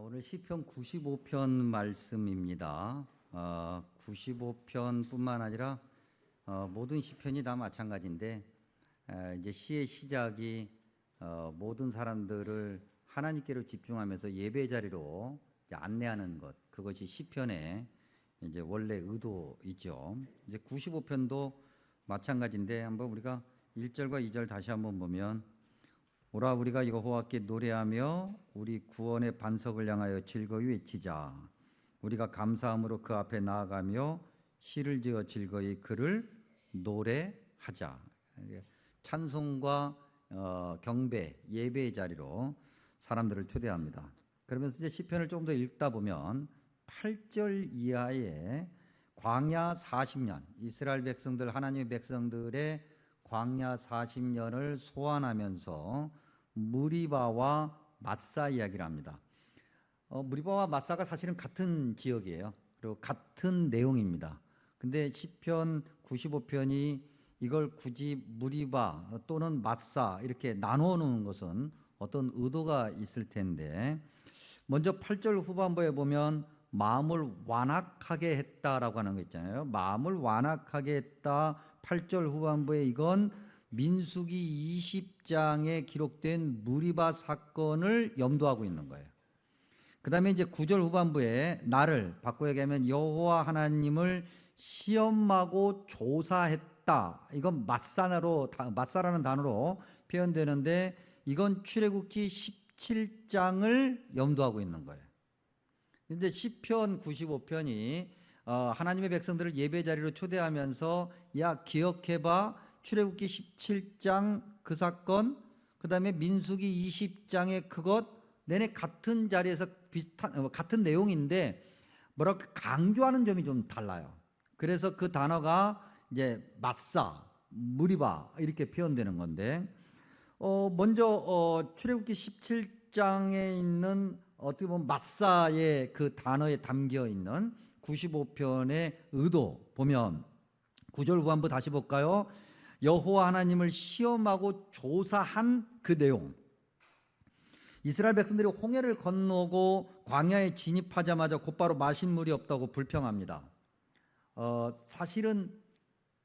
오늘 시편 95편 말씀입니다. 95편뿐만 아니라 모든 시편이 다 마찬가지인데 이제 시의 시작이 모든 사람들을 하나님께로 집중하면서 예배 자리로 안내하는 것, 그것이 시편의 이제 원래 의도이죠. 이제 95편도 마찬가지인데 한번 우리가 1절과 2절 다시 한번 보면, 오라 우리가 여호와께 노래하며 우리 구원의 반석을 향하여 즐거이 외치자. 우리가 감사함으로 그 앞에 나아가며 시를 지어 즐거이 그를 노래하자. 찬송과 경배, 예배의 자리로 사람들을 초대합니다. 그러면서 이제 시편을 조금 더 읽다 보면 8절 이하에 광야 40년, 이스라엘 백성들, 하나님의 백성들의 광야 40년을 소환하면서 무리바와 마사 이야기를 합니다. 무리바와 마사가 사실은 같은 지역이에요. 그리고 같은 내용입니다. 근데 시편 95편이 이걸 굳이 무리바 또는 마사 이렇게 나누어 놓은 것은 어떤 의도가 있을 텐데, 먼저 8절 후반부에 보면 마음을 완악하게 했다라고 하는 거 있잖아요. 마음을 완악하게 했다. 8절 후반부에 이건 민수기 20장에 기록된 무리바 사건을 염두하고 있는 거예요. 그 다음에 이제 9절 후반부에 나를 바꿔 얘기하면 여호와 하나님을 시험하고 조사했다. 이건 마사라는 단어로 표현되는데, 이건 출애굽기 17장을 염두하고 있는 거예요. 그런데 시편 95편이 하나님의 백성들을 예배 자리로 초대하면서 야 기억해봐, 출애굽기 17장 그 사건, 그 다음에 민수기 20장의 그것 내내 같은 자리에서 비슷한 같은 내용인데 뭐라고 강조하는 점이 좀 달라요. 그래서 그 단어가 이제 마사, 무리바 이렇게 표현되는 건데, 먼저 출애굽기 17장에 있는 어떻게 보면 마사의 그 단어에 담겨 있는 95편의 의도 보면 9절 후반부 다시 볼까요? 여호와 하나님을 시험하고 조사한 그 내용. 이스라엘 백성들이 홍해를 건너고 광야에 진입하자마자 곧바로 마실 물이 없다고 불평합니다. 사실은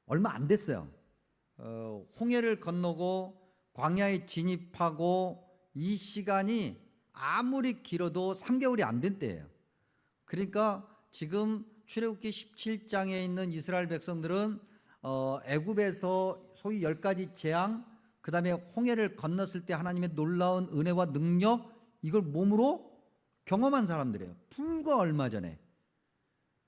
얼마 안 됐어요. 홍해를 건너고 광야에 진입하고 이 시간이 아무리 길어도 3개월이 안 된 때예요. 그러니까 지금 출애굽기 17장에 있는 이스라엘 백성들은 애굽에서 소위 10가지 재앙, 그 다음에 홍해를 건넜을 때 하나님의 놀라운 은혜와 능력, 이걸 몸으로 경험한 사람들이에요. 불과 얼마 전에.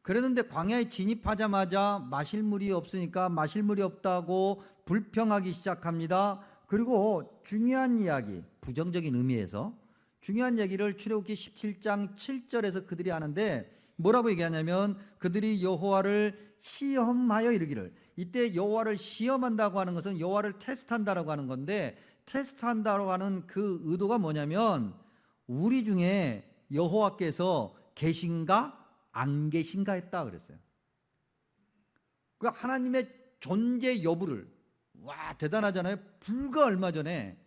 그랬는데 광야에 진입하자마자 마실 물이 없으니까 마실 물이 없다고 불평하기 시작합니다. 그리고 중요한 이야기, 부정적인 의미에서 중요한 얘기를 출애굽기 17장 7절에서 그들이 하는데, 뭐라고 얘기하냐면 그들이 여호와를 시험하여 이르기를, 이때 여호와를 시험한다고 하는 것은 여호와를 테스트한다라고 하는 건데, 테스트한다라고 하는 그 의도가 뭐냐면 우리 중에 여호와께서 계신가 안 계신가 했다 그랬어요. 그 하나님의 존재 여부를, 와 대단하잖아요. 불과 얼마 전에,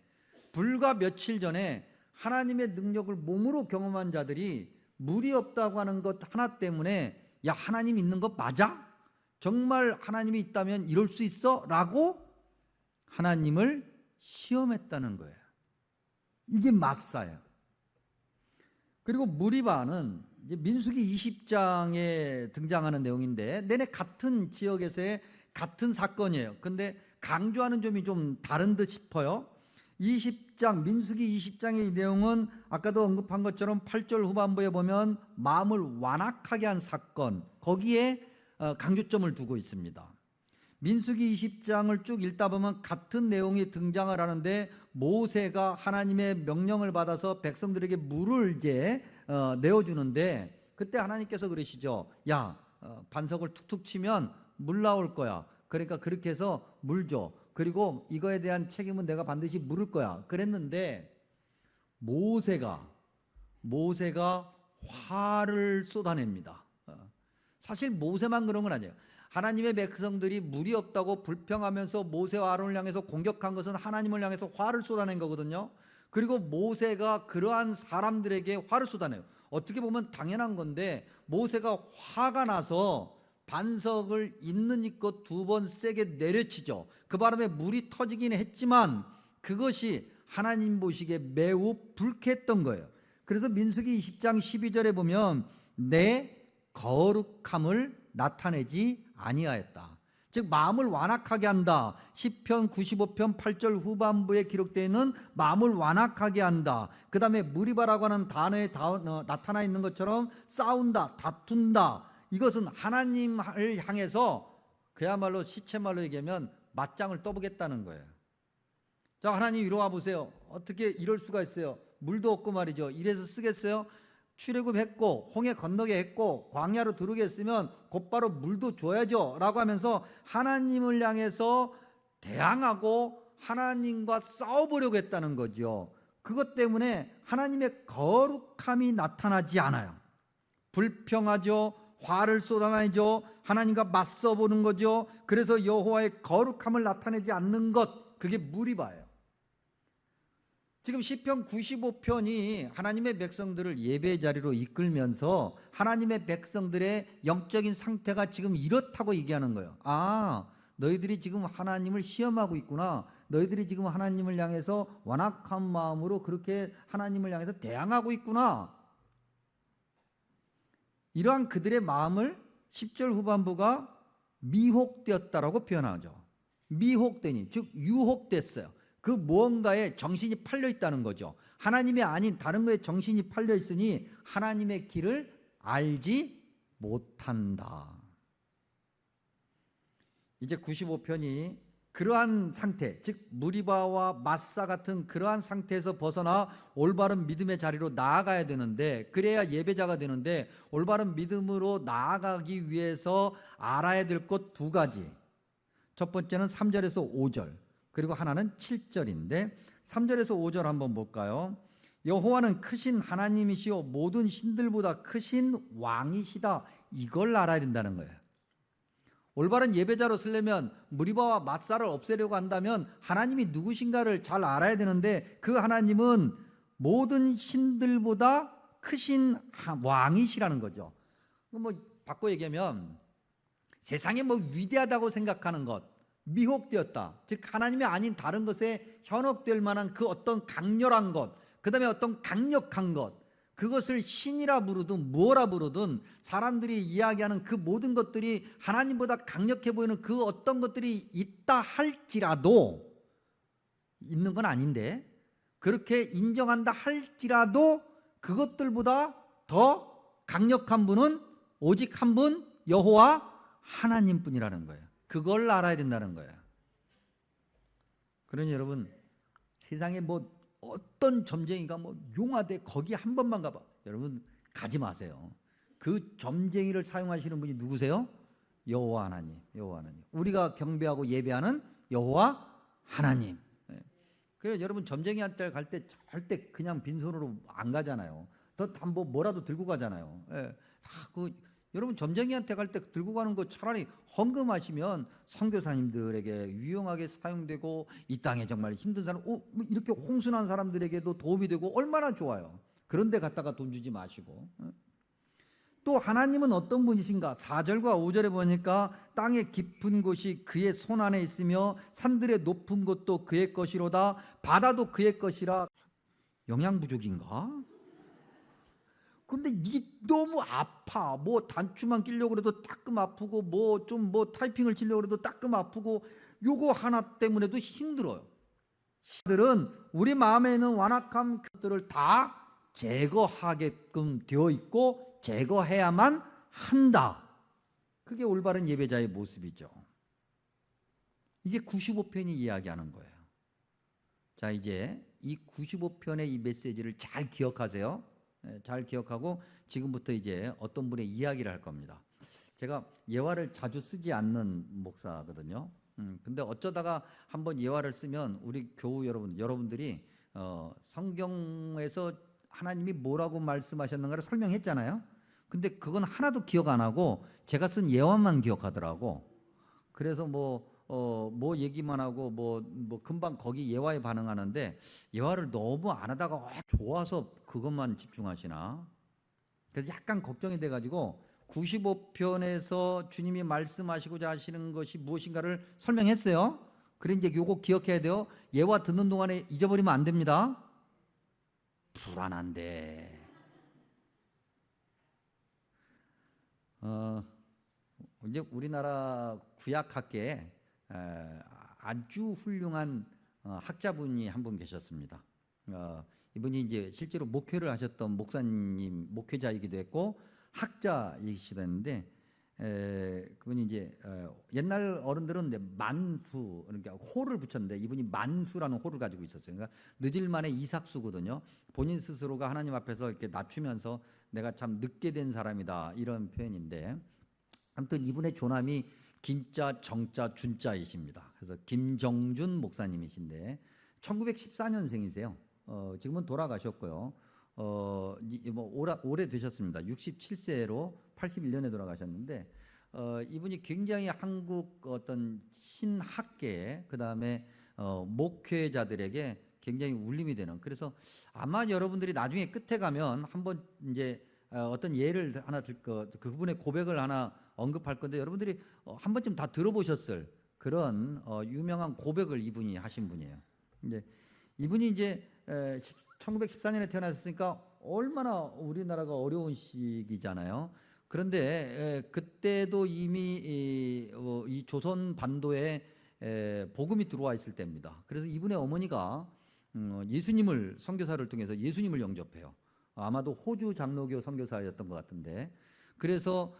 불과 며칠 전에 하나님의 능력을 몸으로 경험한 자들이 물이 없다고 하는 것 하나 때문에 야 하나님 있는 거 맞아? 정말 하나님이 있다면 이럴 수 있어? 라고 하나님을 시험했다는 거예요. 이게 마사예요. 그리고 무리바는 이제 민수기 20장에 등장하는 내용인데 내내 같은 지역에서의 같은 사건이에요. 근데 강조하는 점이 좀 다른 듯 싶어요. 20장, 민수기 20장의 이 내용은 아까도 언급한 것처럼 8절 후반부에 보면 마음을 완악하게 한 사건, 거기에 강조점을 두고 있습니다. 민수기 20장을 쭉 읽다 보면 같은 내용이 등장을 하는데, 모세가 하나님의 명령을 받아서 백성들에게 물을 이제 내어주는데, 그때 하나님께서 그러시죠. 야 반석을 툭툭 치면 물 나올 거야. 그러니까 그렇게 해서 물 줘. 그리고 이거에 대한 책임은 내가 반드시 물을 거야. 그랬는데 모세가 화를 쏟아냅니다. 사실 모세만 그런 건 아니에요. 하나님의 백성들이 물이 없다고 불평하면서 모세와 아론을 향해서 공격한 것은 하나님을 향해서 화를 쏟아낸 거거든요. 그리고 모세가 그러한 사람들에게 화를 쏟아내요. 어떻게 보면 당연한 건데 모세가 화가 나서 반석을 있는 있고 두 번 세게 내려치죠. 그 바람에 물이 터지긴 했지만 그것이 하나님 보시기에 매우 불쾌했던 거예요. 그래서 민수기 20장 12절에 보면 내 거룩함을 나타내지 아니하였다. 즉 마음을 완악하게 한다. 시편 95편 8절 후반부에 기록되어 있는 마음을 완악하게 한다. 그 다음에 무리바라고 하는 단어에 나타나 있는 것처럼 싸운다, 다툰다. 이것은 하나님을 향해서 그야말로 시체말로 얘기하면 맞짱을 떠보겠다는 거예요. 자, 하나님 이리 와 보세요. 어떻게 이럴 수가 있어요? 물도 없고 말이죠. 이래서 쓰겠어요? 출애굽했고 홍해 건너게 했고 광야로 들어오게 했으면 곧바로 물도 줘야죠 라고 하면서 하나님을 향해서 대항하고 하나님과 싸워보려고 했다는 거죠. 그것 때문에 하나님의 거룩함이 나타나지 않아요. 불평하죠. 화를 쏟아내죠. 하나님과 맞서보는 거죠. 그래서 여호와의 거룩함을 나타내지 않는 것, 그게 무리바예요. 지금 시편 95편이 하나님의 백성들을 예배 자리로 이끌면서 하나님의 백성들의 영적인 상태가 지금 이렇다고 얘기하는 거예요. 아, 너희들이 지금 하나님을 시험하고 있구나. 너희들이 지금 하나님을 향해서 완악한 마음으로 그렇게 하나님을 향해서 대항하고 있구나. 이러한 그들의 마음을 10절 후반부가 미혹되었다라고 표현하죠. 미혹되니, 즉 유혹됐어요. 그 무언가에 정신이 팔려 있다는 거죠. 하나님이 아닌 다른 거에 정신이 팔려 있으니 하나님의 길을 알지 못한다. 이제 95편이 그러한 상태, 즉 무리바와 마사 같은 그러한 상태에서 벗어나 올바른 믿음의 자리로 나아가야 되는데, 그래야 예배자가 되는데, 올바른 믿음으로 나아가기 위해서 알아야 될 것 두 가지. 첫 번째는 3절에서 5절, 그리고 하나는 7절인데 3절에서 5절 한번 볼까요? 여호와는 크신 하나님이시오 모든 신들보다 크신 왕이시다. 이걸 알아야 된다는 거예요. 올바른 예배자로 쓰려면 무리바와 마사를 없애려고 한다면 하나님이 누구신가를 잘 알아야 되는데, 그 하나님은 모든 신들보다 크신 왕이시라는 거죠. 뭐 바꿔 얘기하면 세상에 뭐 위대하다고 생각하는 것, 미혹되었다. 즉 하나님이 아닌 다른 것에 현혹될 만한 그 어떤 강렬한 것, 그 다음에 어떤 강력한 것, 그것을 신이라 부르든 무엇라 부르든 사람들이 이야기하는 그 모든 것들이 하나님보다 강력해 보이는 그 어떤 것들이 있다 할지라도, 있는 건 아닌데 그렇게 인정한다 할지라도 그것들보다 더 강력한 분은 오직 한 분, 여호와 하나님뿐이라는 거예요. 그걸 알아야 된다는 거예요. 그러니 여러분, 세상에 뭐 어떤 점쟁이가 뭐 용화대 거기 한 번만 가봐. 여러분 가지 마세요. 그 점쟁이를 사용하시는 분이 누구세요? 여호와 하나님. 여호와 하나님. 우리가 경배하고 예배하는 여호와 하나님. 그래서 여러분 점쟁이한테 갈 때 절대 그냥 빈손으로 안 가잖아요. 더 담보 뭐라도 들고 가잖아요. 여러분 점쟁이한테 갈 때 들고 가는 거 차라리 헌금하시면 선교사님들에게 유용하게 사용되고 이 땅에 정말 힘든 사람, 이렇게 홍순한 사람들에게도 도움이 되고 얼마나 좋아요. 그런데 갖다가 돈 주지 마시고. 또 하나님은 어떤 분이신가? 4절과 5절에 보니까 땅의 깊은 곳이 그의 손 안에 있으며 산들의 높은 곳도 그의 것이로다. 바다도 그의 것이라. 영양 부족인가? 근데 이게 너무 아파. 뭐 단추만 끼려고 그래도 따끔 아프고, 뭐 좀 타이핑을 치려고 그래도 따끔 아프고, 요거 하나 때문에도 힘들어요. 들은 우리 마음에 있는 완악한 것들을 다 제거하게끔 되어 있고 제거해야만 한다. 그게 올바른 예배자의 모습이죠. 이게 95편이 이야기하는 거예요. 자, 이제 이 95편의 이 메시지를 잘 기억하세요. 잘 기억하고 지금부터 이제 어떤 분의 이야기를 할 겁니다. 제가 예화를 자주 쓰지 않는 목사거든요. 근데 어쩌다가 한번 예화를 쓰면 우리 교우 여러분들이 성경에서 하나님이 뭐라고 말씀하셨는가를 설명했잖아요. 근데 그건 하나도 기억 안 하고 제가 쓴 예화만 기억하더라고. 그래서 뭐 얘기만 하고 뭐 금방 거기 예화에 반응하는데, 예화를 너무 안 하다가 좋아서 그것만 집중하시나? 그래서 약간 걱정이 돼가지고 95편에서 주님이 말씀하시고자 하시는 것이 무엇인가를 설명했어요. 그래 이제 요거 기억해야 돼요. 예화 듣는 동안에 잊어버리면 안 됩니다. 불안한데. 이제 우리나라 구약학계에 아주 훌륭한 학자분이 한 분 계셨습니다. 이분이 이제 실제로 목회를 하셨던 목사님, 목회자이기도 했고 학자이시기도 했는데 그분이 이제 옛날 어른들은 이제 만수, 그러니까 호를 붙였는데 이분이 만수라는 호를 가지고 있었어요. 그러니까 늦을만에 이삭수거든요. 본인 스스로가 하나님 앞에서 이렇게 낮추면서 내가 참 늦게 된 사람이다 이런 표현인데, 아무튼 이분의 조남이 김자, 정자, 준자이십니다. 그래서 김정준 목사님이신데 1914년생이세요. 지금은 돌아가셨고요. 뭐 오래 되셨습니다. 67세로 81년에 돌아가셨는데 이분이 굉장히 한국 어떤 신학계 그다음에 목회자들에게 굉장히 울림이 되는, 그래서 아마 여러분들이 나중에 끝에 가면 한번 이제 어떤 예를 하나 그분의 고백을 하나 언급할 건데 여러분들이 한 번쯤 다 들어보셨을 그런 유명한 고백을 이분이 하신 분이에요. 이제 이분이 이제 1914년에 태어나셨으니까 얼마나 우리나라가 어려운 시기잖아요. 그런데 그때도 이미 이 조선 반도에 복음이 들어와 있을 때입니다. 그래서 이분의 어머니가 예수님을, 선교사를 통해서 예수님을 영접해요. 아마도 호주 장로교 선교사였던 것 같은데, 그래서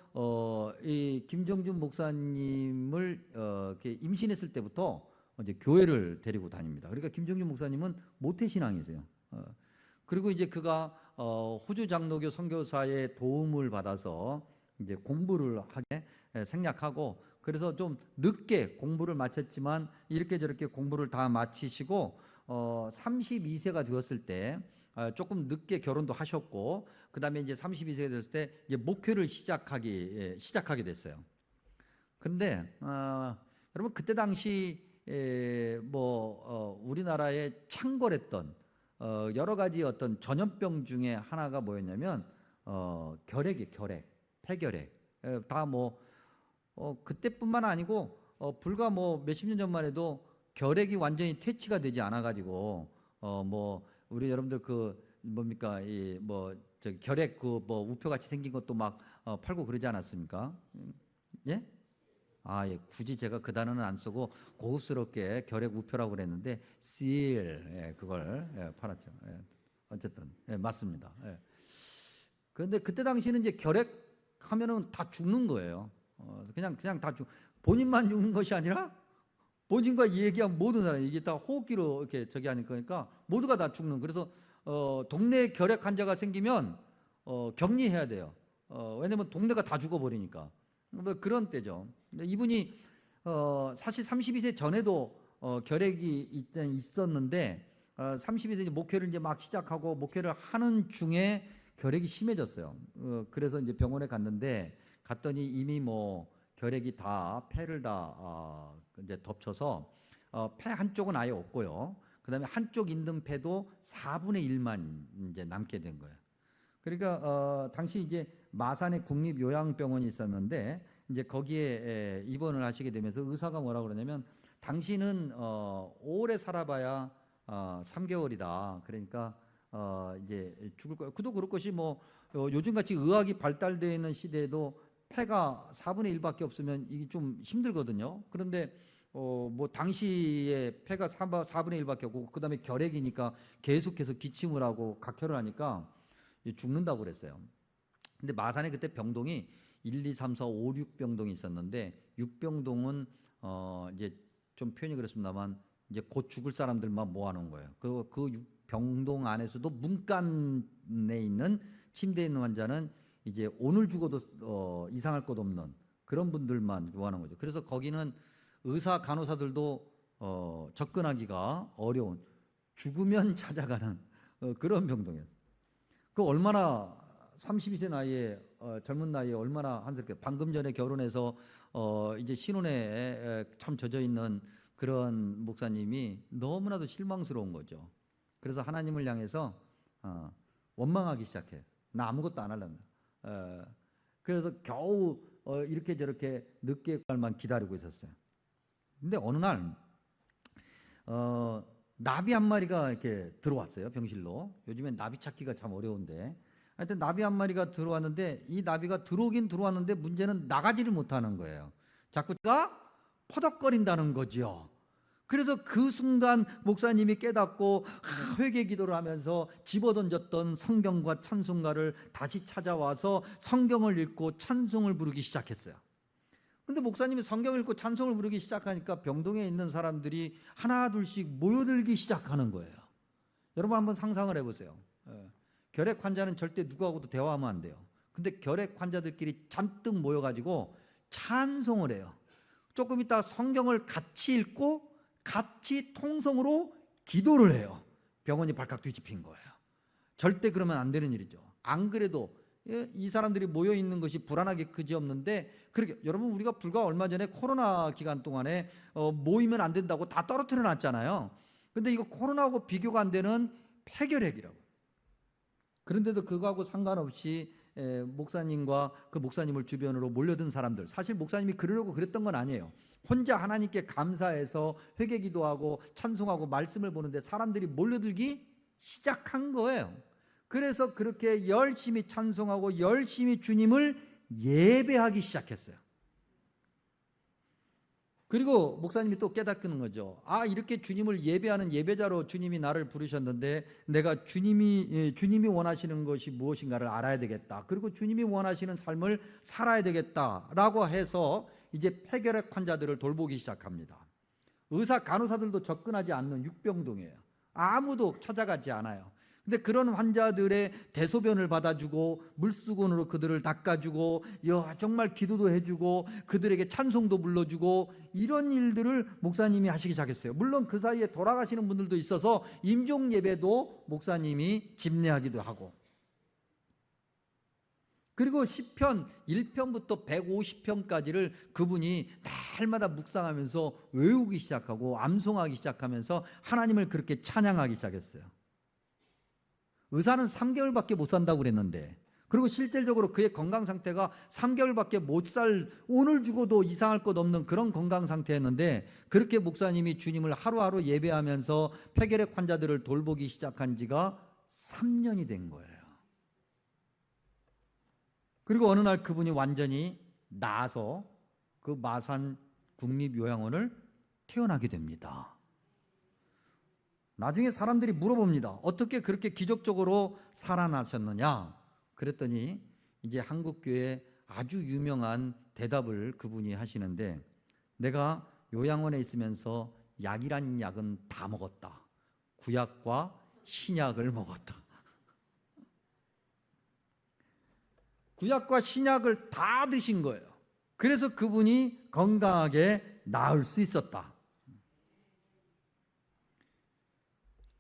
이 김정준 목사님을 이렇게 임신했을 때부터 이제 교회를 데리고 다닙니다. 그러니까 김정준 목사님은 모태신앙이세요. 그리고 이제 그가 호주 장로교 선교사의 도움을 받아서 이제 공부를 하게 생략하고, 그래서 좀 늦게 공부를 마쳤지만 이렇게 저렇게 공부를 다 마치시고 32세가 되었을 때 조금 늦게 결혼도 하셨고, 그다음에 이제 32세가 됐을 때 이제 목회를 시작하게 됐어요. 그런데 여러분 그때 당시 우리나라에 창궐했던 여러 가지 어떤 전염병 중에 하나가 뭐였냐면 폐결핵. 다 그때뿐만 아니고 불과 몇십 년 전만 해도 결핵이 완전히 퇴치가 되지 않아 가지고 우리 여러분들 결핵 우표 같이 생긴 것도 막 팔고 그러지 않았습니까? 예? 예. 굳이 제가 그 단어는 안 쓰고 고급스럽게 결핵 우표라고 그랬는데 그걸 팔았죠. 어쨌든 맞습니다. 그런데 그때 당시는 이제 결핵 하면은 다 죽는 거예요. 그냥 다 본인만 죽는 것이 아니라 본인과 얘기한 모든 사람, 이게 다 호흡기로 이렇게 저기 하는 거니까 모두가 다 죽는. 그래서 동네에 결핵 환자가 생기면 격리해야 돼요. 왜냐면 동네가 다 죽어버리니까. 그런 때죠. 이분이 사실 32세 전에도 결핵이 있었는데 32세 목회를 이제 막 시작하고 목회를 하는 중에 결핵이 심해졌어요. 그래서 이제 병원에 갔더니 이미 결핵이 다 폐를 다 이제 덮쳐서 폐 한쪽은 아예 없고요. 그다음에 한쪽 있는 폐도 4분의 1만 이제 남게 된 거예요. 그러니까 당시 이제 마산에 국립요양병원이 있었는데 이제 거기에 입원을 하시게 되면서 의사가 뭐라고 그러냐면 당신은 오래 살아봐야 3개월이다. 그러니까 이제 죽을 거예요. 그도 그럴 것이 요즘같이 의학이 발달되어 있는 시대에도 폐가 4분의 1밖에 없으면 이게 좀 힘들거든요. 그런데 당시에 폐가 4분의 1밖에 없고 그다음에 결핵이니까 계속해서 기침을 하고 각혈을 하니까 죽는다고 그랬어요. 근데 마산에 그때 병동이 1, 2, 3, 4, 5, 6병동이 있었는데 6병동은 이제 좀 표현이 그렇습니다만 이제 곧 죽을 사람들만 모아놓은 거예요. 그 6병동 안에서도 문간에 있는 침대에 있는 환자는 이제 오늘 죽어도 이상할 것 없는 그런 분들만 모아놓은 거죠. 그래서 거기는 의사 간호사들도 접근하기가 어려운, 죽으면 찾아가는 그런 병동이었어요. 그 얼마나 32세 나이에 젊은 나이에 얼마나 한스럽게 방금 전에 결혼해서 이제 신혼에 참 젖어 있는 그런 목사님이 너무나도 실망스러운 거죠. 그래서 하나님을 향해서 원망하기 시작해. 나 아무것도 안 할란다. 그래서 겨우 이렇게 저렇게 늦게 갈만 기다리고 있었어요. 근데 어느 날 나비 한 마리가 이렇게 들어왔어요. 병실로. 요즘엔 나비 찾기가 참 어려운데, 하여튼 나비 한 마리가 들어왔는데, 이 나비가 들어오긴 들어왔는데 문제는 나가지를 못하는 거예요. 자꾸가 퍼덕거린다는 거죠. 그래서 그 순간 목사님이 깨닫고 회개 기도를 하면서 집어던졌던 성경과 찬송가를 다시 찾아와서 성경을 읽고 찬송을 부르기 시작했어요. 근데 목사님이 성경을 읽고 찬송을 부르기 시작하니까 병동에 있는 사람들이 하나 둘씩 모여들기 시작하는 거예요. 여러분 한번 상상을 해보세요. 결핵 환자는 절대 누구하고도 대화하면 안 돼요. 근데 결핵 환자들끼리 잔뜩 모여가지고 찬송을 해요. 조금 있다 성경을 같이 읽고 같이 통성으로 기도를 해요. 병원이 발칵 뒤집힌 거예요. 절대 그러면 안 되는 일이죠. 안 그래도 이 사람들이 모여 있는 것이 불안하게 그지없는데, 그렇게 여러분 우리가 불과 얼마 전에 코로나 기간 동안에 모이면 안 된다고 다 떨어뜨려 놨잖아요. 근데 이거 코로나하고 비교가 안 되는 폐결핵이라고. 그런데도 그거하고 상관없이 목사님과 그 목사님을 주변으로 몰려든 사람들, 사실 목사님이 그러려고 그랬던 건 아니에요. 혼자 하나님께 감사해서 회개 기도하고 찬송하고 말씀을 보는데 사람들이 몰려들기 시작한 거예요. 그래서 그렇게 열심히 찬송하고 열심히 주님을 예배하기 시작했어요. 그리고 목사님이 또 깨닫는 거죠. 아, 이렇게 주님을 예배하는 예배자로 주님이 나를 부르셨는데 내가 주님이 원하시는 것이 무엇인가를 알아야 되겠다. 그리고 주님이 원하시는 삶을 살아야 되겠다라고 해서 이제 폐결핵 환자들을 돌보기 시작합니다. 의사 간호사들도 접근하지 않는 육병동이에요. 아무도 찾아가지 않아요. 근데 그런 환자들의 대소변을 받아주고 물수건으로 그들을 닦아주고 정말 기도도 해주고 그들에게 찬송도 불러주고 이런 일들을 목사님이 하시기 시작했어요. 물론 그 사이에 돌아가시는 분들도 있어서 임종 예배도 목사님이 집례하기도 하고, 그리고 시편 1편부터 150편까지를 그분이 날마다 묵상하면서 외우기 시작하고 암송하기 시작하면서 하나님을 그렇게 찬양하기 시작했어요. 의사는 3개월밖에 못 산다고 그랬는데, 그리고 실질적으로 그의 건강 상태가 3개월밖에 못 살, 오늘 죽어도 이상할 것 없는 그런 건강 상태였는데, 그렇게 목사님이 주님을 하루하루 예배하면서 폐결핵 환자들을 돌보기 시작한 지가 3년이 된 거예요. 그리고 어느 날 그분이 완전히 나아서 그 마산 국립요양원을 퇴원하게 됩니다. 나중에 사람들이 물어봅니다. 어떻게 그렇게 기적적으로 살아나셨느냐? 그랬더니 이제 한국교회 아주 유명한 대답을 그분이 하시는데, 내가 요양원에 있으면서 약이란 약은 다 먹었다. 구약과 신약을 먹었다. 구약과 신약을 다 드신 거예요. 그래서 그분이 건강하게 나을 수 있었다.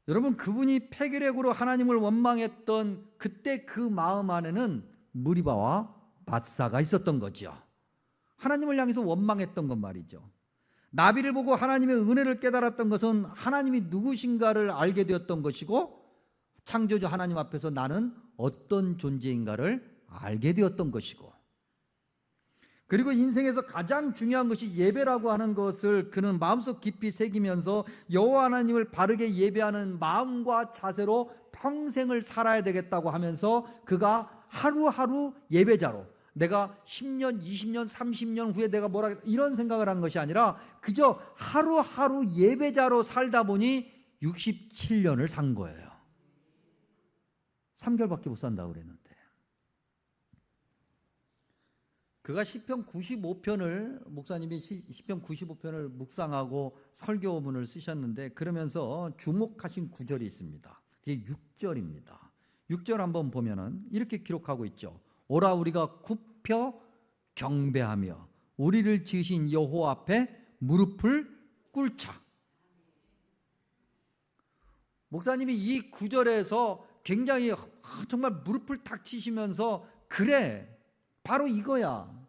여러분, 그분이 폐결핵으로 하나님을 원망했던 그때 그 마음 안에는 무리바와 바사가 있었던 거죠. 하나님을 향해서 원망했던 것 말이죠. 나비를 보고 하나님의 은혜를 깨달았던 것은 하나님이 누구신가를 알게 되었던 것이고, 창조주 하나님 앞에서 나는 어떤 존재인가를 알게 되었던 것이고, 그리고 인생에서 가장 중요한 것이 예배라고 하는 것을 그는 마음속 깊이 새기면서 여호와 하나님을 바르게 예배하는 마음과 자세로 평생을 살아야 되겠다고 하면서 그가 하루하루 예배자로, 내가 10년, 20년, 30년 후에 내가 뭐라 이런 생각을 한 것이 아니라 그저 하루하루 예배자로 살다 보니 67년을 산 거예요. 3개월밖에 못 산다고 그랬는데, 그가 시편 95편을 목사님이 시편 95편을 묵상하고 설교문을 쓰셨는데, 그러면서 주목하신 구절이 있습니다. 그게 6절입니다. 6절 한번 보면은 이렇게 기록하고 있죠. 오라 우리가 굽혀 경배하며 우리를 지으신 여호와 앞에 무릎을 꿇자. 목사님이 이 구절에서 굉장히 정말 무릎을 탁 치시면서, 그래, 바로 이거야.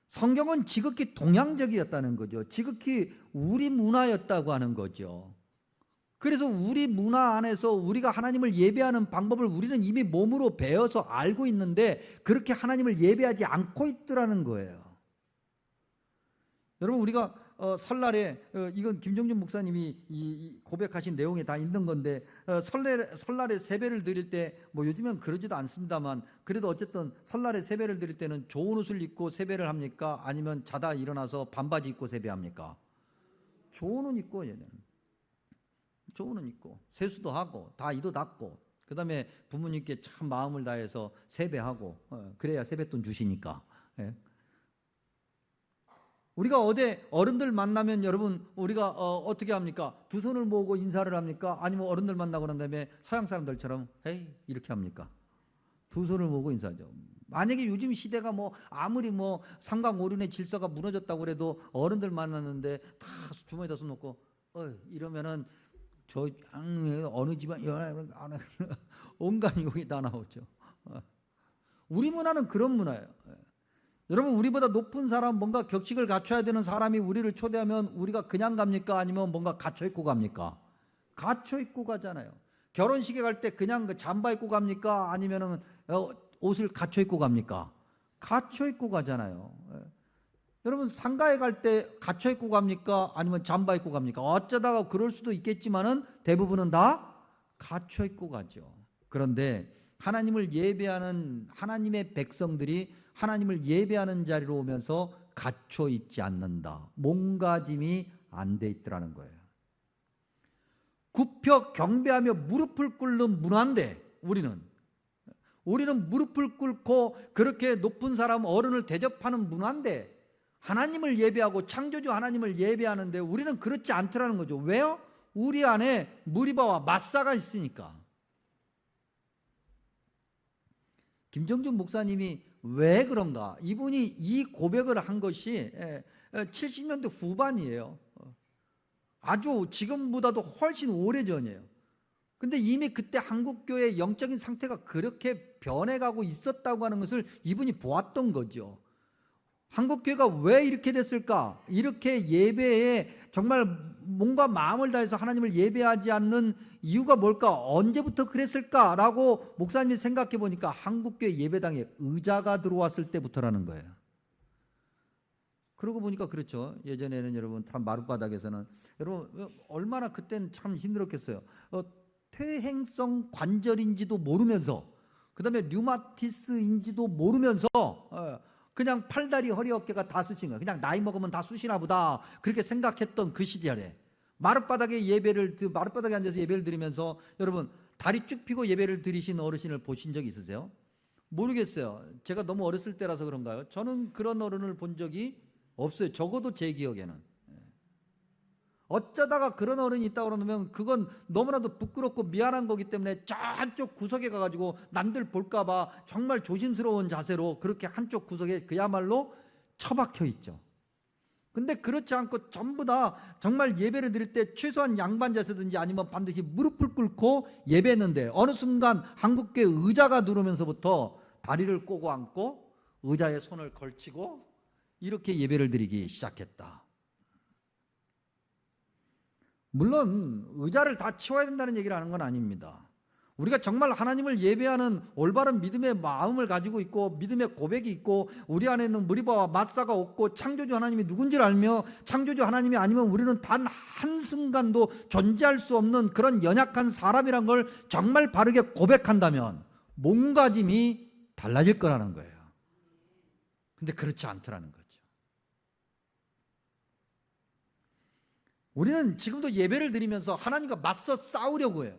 성경은 지극히 동양적이었다는 거죠. 지극히 우리 문화였다고 하는 거죠. 그래서 우리 문화 안에서 우리가 하나님을 예배하는 방법을 우리는 이미 몸으로 배워서 알고 있는데 그렇게 하나님을 예배하지 않고 있더라는 거예요. 여러분, 우리가 설날에 이건 김정준 목사님이 이 고백하신 내용에 다 있는 건데, 설날에 세배를 드릴 때 뭐 요즘엔 그러지도 않습니다만 그래도 어쨌든 설날에 세배를 드릴 때는 좋은 옷을 입고 세배를 합니까? 아니면 자다 일어나서 반바지 입고 세배합니까? 좋은 옷 입고, 얘는 좋은 옷 입고 세수도 하고 다 이도 닦고 그다음에 부모님께 참 마음을 다해서 세배하고, 그래야 세뱃돈 주시니까. 예. 우리가 어디 어른들 만나면 여러분, 우리가 어떻게 합니까? 두 손을 모으고 인사를 합니까? 아니면 어른들 만나고 난 다음에 서양 사람들처럼 헤이 이렇게 합니까? 두 손을 모으고 인사하죠. 만약에 요즘 시대가 뭐 아무리 뭐 삼강오륜의 질서가 무너졌다고 그래도 어른들 만났는데 다 주머니에다 손 놓고 이러면은 저 어느 집안 온갖 욕이 다 나오죠. 우리 문화는 그런 문화예요. 여러분, 우리보다 높은 사람, 뭔가 격식을 갖춰야 되는 사람이 우리를 초대하면 우리가 그냥 갑니까? 아니면 뭔가 갖춰 입고 갑니까? 갖춰 입고 가잖아요. 결혼식에 갈 때 그냥 그 잠바 입고 갑니까? 아니면은 옷을 갖춰 입고 갑니까? 갖춰 입고 가잖아요. 여러분, 상가에 갈 때 갖춰 입고 갑니까? 아니면 잠바 입고 갑니까? 어쩌다가 그럴 수도 있겠지만은 대부분은 다 갖춰 입고 가죠. 그런데 하나님을 예배하는 하나님의 백성들이 하나님을 예배하는 자리로 오면서 갖춰 있지 않는다. 몸가짐이 안 돼 있더라는 거예요. 굽혀 경배하며 무릎을 꿇는 문화인데 우리는 무릎을 꿇고 그렇게 높은 사람 어른을 대접하는 문화인데 하나님을 예배하고 창조주 하나님을 예배하는데 우리는 그렇지 않더라는 거죠. 왜요? 우리 안에 무리바와 마사가 있으니까. 김정준 목사님이 왜 그런가? 이분이 이 고백을 한 것이 70년대 후반이에요. 아주 지금보다도 훨씬 오래전이에요. 근데 이미 그때 한국교회의 영적인 상태가 그렇게 변해가고 있었다고 하는 것을 이분이 보았던 거죠. 한국교회가 왜 이렇게 됐을까? 이렇게 예배에 정말 몸과 마음을 다해서 하나님을 예배하지 않는 이유가 뭘까? 언제부터 그랬을까라고 목사님이 생각해 보니까 한국교회 예배당에 의자가 들어왔을 때부터라는 거예요. 그러고 보니까 그렇죠. 예전에는 여러분 다 마룻바닥에서는 여러분 얼마나 그때는 참 힘들었겠어요. 퇴행성 관절인지도 모르면서 그다음에 류마티스인지도 모르면서 그냥 팔다리 허리 어깨가 다 쑤신 거예요. 그냥 나이 먹으면 다 쑤시나 보다 그렇게 생각했던 그 시절에 마룻바닥에 마룻바닥에 앉아서 예배를 드리면서 여러분 다리 쭉 펴고 예배를 드리신 어르신을 보신 적 있으세요? 모르겠어요. 제가 너무 어렸을 때라서 그런가요? 저는 그런 어른을 본 적이 없어요. 적어도 제 기억에는. 어쩌다가 그런 어른이 있다고 그러면 그건 너무나도 부끄럽고 미안한 거기 때문에 저쪽 구석에 가가지고 남들 볼까 봐 정말 조심스러운 자세로 그렇게 한쪽 구석에 그야말로 처박혀 있죠. 근데 그렇지 않고 전부 다 정말 예배를 드릴 때 최소한 양반 자세든지 아니면 반드시 무릎을 꿇고 예배했는데 어느 순간 한국교회 의자가 들어오면서부터 다리를 꼬고 앉고 의자에 손을 걸치고 이렇게 예배를 드리기 시작했다. 물론 의자를 다 치워야 된다는 얘기를 하는 건 아닙니다. 우리가 정말 하나님을 예배하는 올바른 믿음의 마음을 가지고 있고 믿음의 고백이 있고 우리 안에 있는 무리바와 마사가 없고 창조주 하나님이 누군지를 알며 창조주 하나님이 아니면 우리는 단 한순간도 존재할 수 없는 그런 연약한 사람이란 걸 정말 바르게 고백한다면 몸가짐이 달라질 거라는 거예요. 근데 그렇지 않더라는 거죠. 우리는 지금도 예배를 드리면서 하나님과 맞서 싸우려고 해요.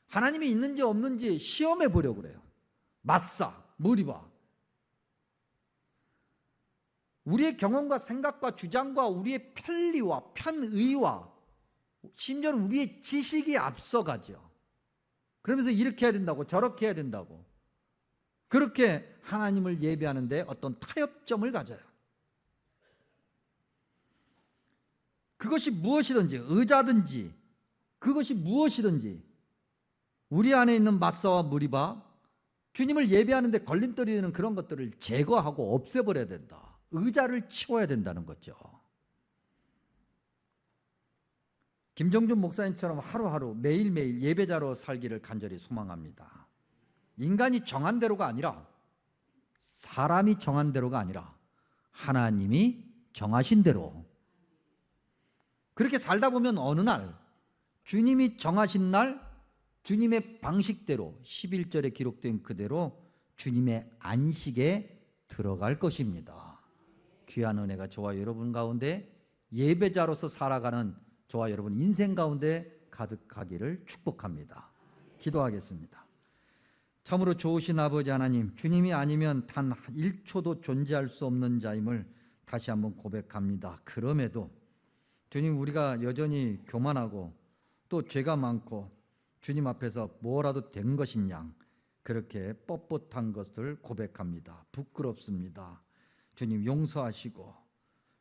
하나님이 있는지 없는지 시험해 보려고 그래요. 맞사, 무리바. 우리의 경험과 생각과 주장과 우리의 편리와 편의와 심지어는 우리의 지식이 앞서가죠. 그러면서 이렇게 해야 된다고 저렇게 해야 된다고 그렇게 하나님을 예배하는데 어떤 타협점을 가져요. 그것이 무엇이든지 의자든지 그것이 무엇이든지 우리 안에 있는 마사와 무리바 주님을 예배하는데 걸림돌이 되는 그런 것들을 제거하고 없애버려야 된다. 의자를 치워야 된다는 거죠. 김정준 목사님처럼 하루하루 매일매일 예배자로 살기를 간절히 소망합니다. 인간이 정한 대로가 아니라, 사람이 정한 대로가 아니라 하나님이 정하신 대로 그렇게 살다 보면 어느 날 주님이 정하신 날 주님의 방식대로 11절에 기록된 그대로 주님의 안식에 들어갈 것입니다. 귀한 은혜가 저와 여러분 가운데 예배자로서 살아가는 저와 여러분 인생 가운데 가득하기를 축복합니다. 기도하겠습니다. 참으로 좋으신 아버지 하나님, 주님이 아니면 단 1초도 존재할 수 없는 자임을 다시 한번 고백합니다. 그럼에도 주님, 우리가 여전히 교만하고 또 죄가 많고 주님 앞에서 뭐라도 된 것인 양 그렇게 뻣뻣한 것을 고백합니다. 부끄럽습니다. 주님 용서하시고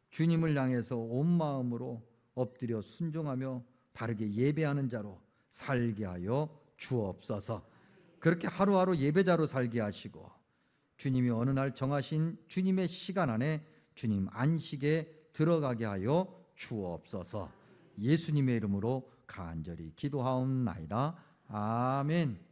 주님을 향해서 온 마음으로 엎드려 순종하며 바르게 예배하는 자로 살게 하여 주옵소서. 그렇게 하루하루 예배자로 살게 하시고 주님이 어느 날 정하신 주님의 시간 안에 주님 안식에 들어가게 하여 주옵소서. 예수님의 이름으로 간절히 기도하옵나이다. 아멘.